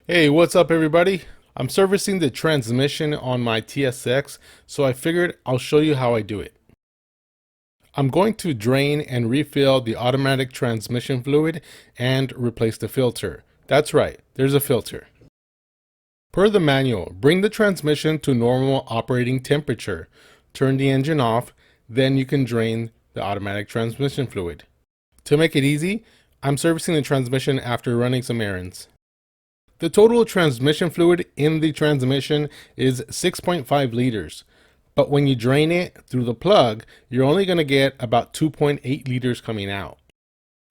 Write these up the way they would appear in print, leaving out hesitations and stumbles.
Hey, what's up everybody? I'm servicing the transmission on my TSX, so I figured I'll show you how I do it. I'm going to drain and refill the automatic transmission fluid and replace the filter. That's right, there's a filter. Per the manual, bring the transmission to normal operating temperature. Turn the engine off, then you can drain the automatic transmission fluid. To make it easy, I'm servicing the transmission after running some errands. The total transmission fluid in the transmission is 6.5 liters, but when you drain it through the plug, you're only going to get about 2.8 liters coming out.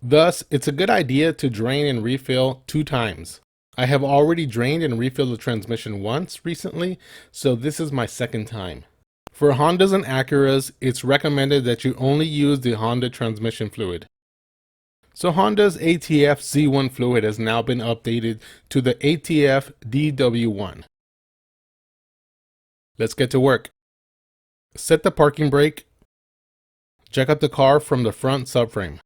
Thus, it's a good idea to drain and refill 2 times. I have already drained and refilled the transmission once recently, so this is my second time. For Hondas and Acuras, it's recommended that you only use the Honda transmission fluid. So Honda's ATF Z1 fluid has now been updated to the ATF DW1. Let's get to work. Set the parking brake. Jack up the car from the front subframe.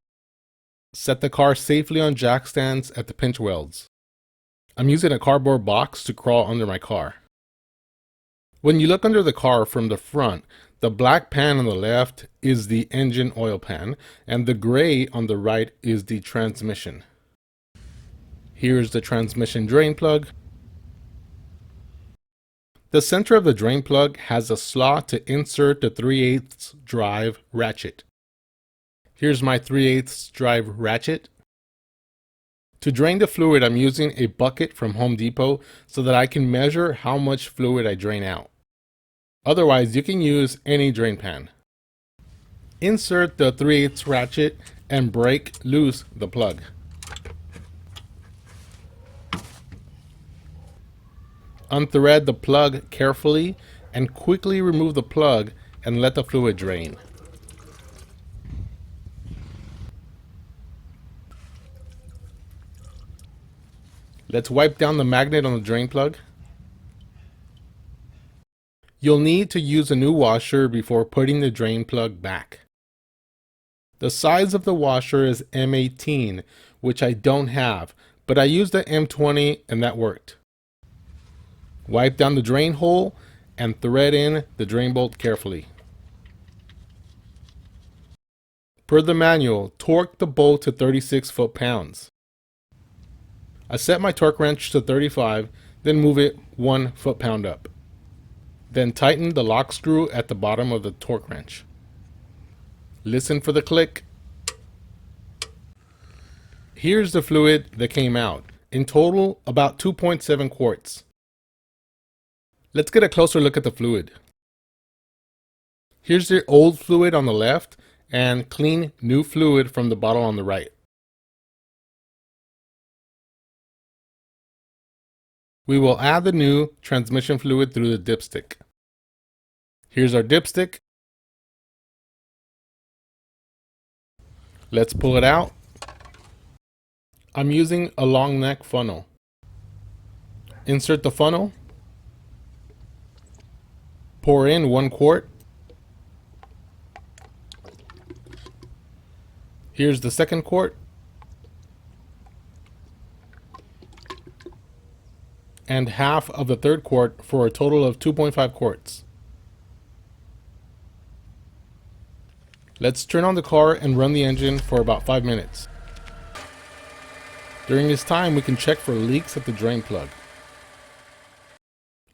Set the car safely on jack stands at the pinch welds. I'm using a cardboard box to crawl under my car. When you look under the car from the front, the black pan on the left is the engine oil pan, and the gray on the right is the transmission. Here's the transmission drain plug. The center of the drain plug has a slot to insert the 3/8 drive ratchet. Here's my 3/8 drive ratchet. To drain the fluid, I'm using a bucket from Home Depot so that I can measure how much fluid I drain out. Otherwise, you can use any drain pan. Insert the 3/8 ratchet and break loose the plug. Unthread the plug carefully and quickly remove the plug and let the fluid drain. Let's wipe down the magnet on the drain plug. You'll need to use a new washer before putting the drain plug back. The size of the washer is M18, which I don't have, but I used the M20 and that worked. Wipe down the drain hole and thread in the drain bolt carefully. Per the manual, torque the bolt to 36 foot-pounds. I set my torque wrench to 35, then move it 1 foot-pound up. Then tighten the lock screw at the bottom of the torque wrench. Listen for the click. Here's the fluid that came out. In total, about 2.7 quarts. Let's get a closer look at the fluid. Here's the old fluid on the left and clean new fluid from the bottle on the right. We will add the new transmission fluid through the dipstick. Here's our dipstick. Let's pull it out. I'm using a long neck funnel. Insert the funnel. Pour in 1 quart. Here's the second quart. And half of the third quart for a total of 2.5 quarts. Let's turn on the car and run the engine for about 5 minutes. During this time, we can check for leaks at the drain plug.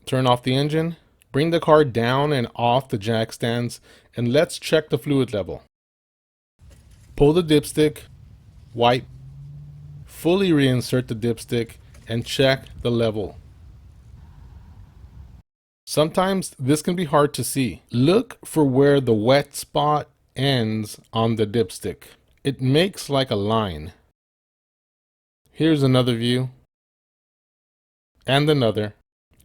Turn off the engine, bring the car down and off the jack stands, and let's check the fluid level. Pull the dipstick, wipe, fully reinsert the dipstick, and check the level. Sometimes this can be hard to see. Look for where the wet spot ends on the dipstick. It makes like a line. Here's another view. And another.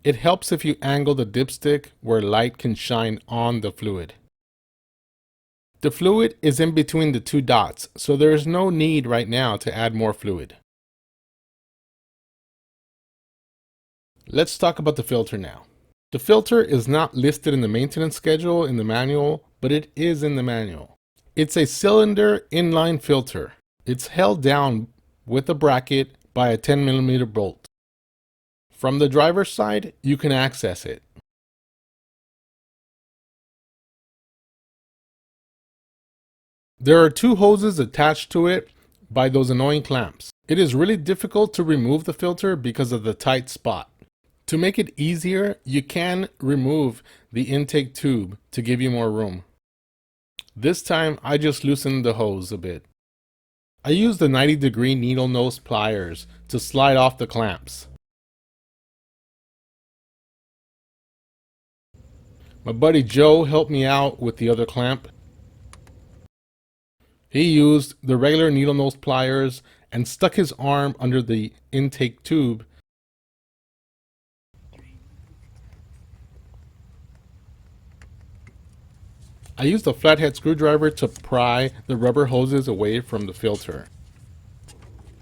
It helps if you angle the dipstick where light can shine on the fluid. The fluid is in between the 2 dots, so there is no need right now to add more fluid. Let's talk about the filter now. The filter is not listed in the maintenance schedule in the manual, but it is in the manual. It's a cylinder inline filter. It's held down with a bracket by a 10mm bolt. From the driver's side, you can access it. There are two hoses attached to it by those annoying clamps. It is really difficult to remove the filter because of the tight spot. To make it easier, you can remove the intake tube to give you more room. This time, I just loosened the hose a bit. I used the 90-degree needle nose pliers to slide off the clamps. My buddy Joe helped me out with the other clamp. He used the regular needle nose pliers and stuck his arm under the intake tube. I used a flathead screwdriver to pry the rubber hoses away from the filter.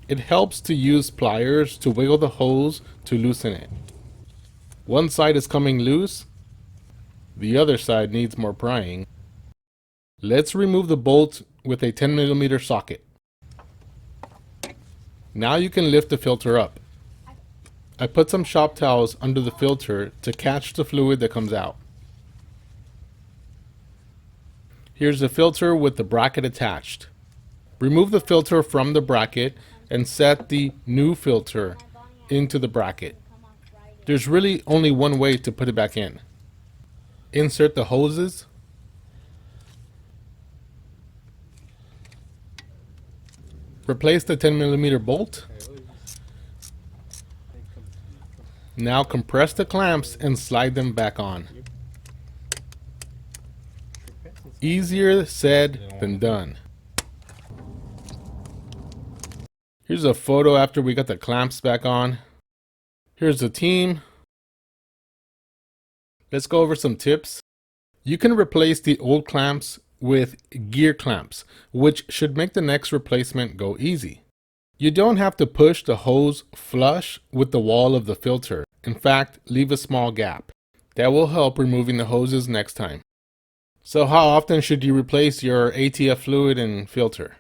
It helps to use pliers to wiggle the hose to loosen it. One side is coming loose, the other side needs more prying. Let's remove the bolt with a 10mm socket. Now you can lift the filter up. I put some shop towels under the filter to catch the fluid that comes out. Here's the filter with the bracket attached. Remove the filter from the bracket and set the new filter into the bracket. There's really only one way to put it back in. Insert the hoses. Replace the 10mm bolt. Now compress the clamps and slide them back on. Easier said than done. Here's a photo after we got the clamps back on. Here's the team. Let's go over some tips. You can replace the old clamps with gear clamps, which should make the next replacement go easy. You don't have to push the hose flush with the wall of the filter. In fact, leave a small gap. That will help removing the hoses next time. So how often should you replace your ATF fluid and filter?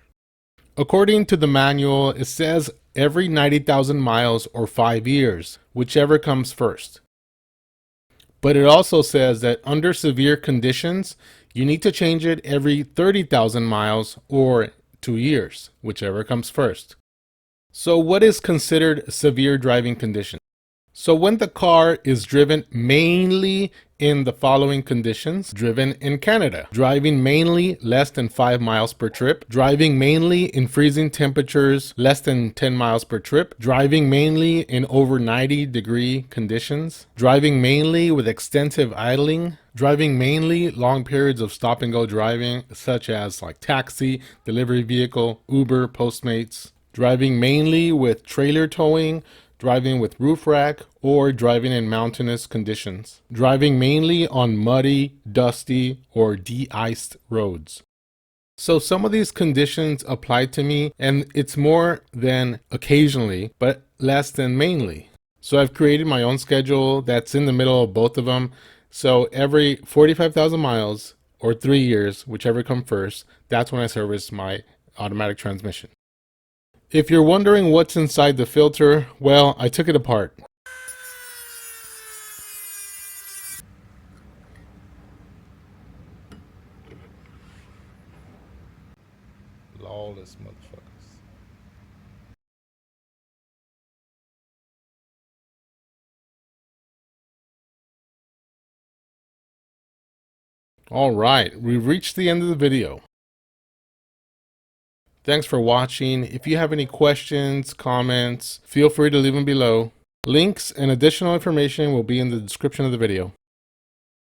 According to the manual, it says every 90,000 miles or 5 years, whichever comes first. But it also says that under severe conditions, you need to change it every 30,000 miles or 2 years, whichever comes first. So what is considered severe driving condition? So when the car is driven mainly in the following conditions: driven in Canada, driving mainly less than 5 miles per trip, driving mainly in freezing temperatures less than 10 miles per trip, driving mainly in over 90-degree conditions, driving mainly with extensive idling, driving mainly long periods of stop and go driving, such as like taxi, delivery vehicle, Uber, Postmates, driving mainly with trailer towing, driving with roof rack, or driving in mountainous conditions, driving mainly on muddy, dusty, or de-iced roads. So some of these conditions apply to me, and it's more than occasionally, but less than mainly. So I've created my own schedule that's in the middle of both of them. So every 45,000 miles or 3 years, whichever come first, that's when I service my automatic transmission. If you're wondering what's inside the filter, well, I took it apart. Lawless motherfuckers. All right, we've reached the end of the video. Thanks for watching. If you have any questions, comments, feel free to leave them below. Links and additional information will be in the description of the video.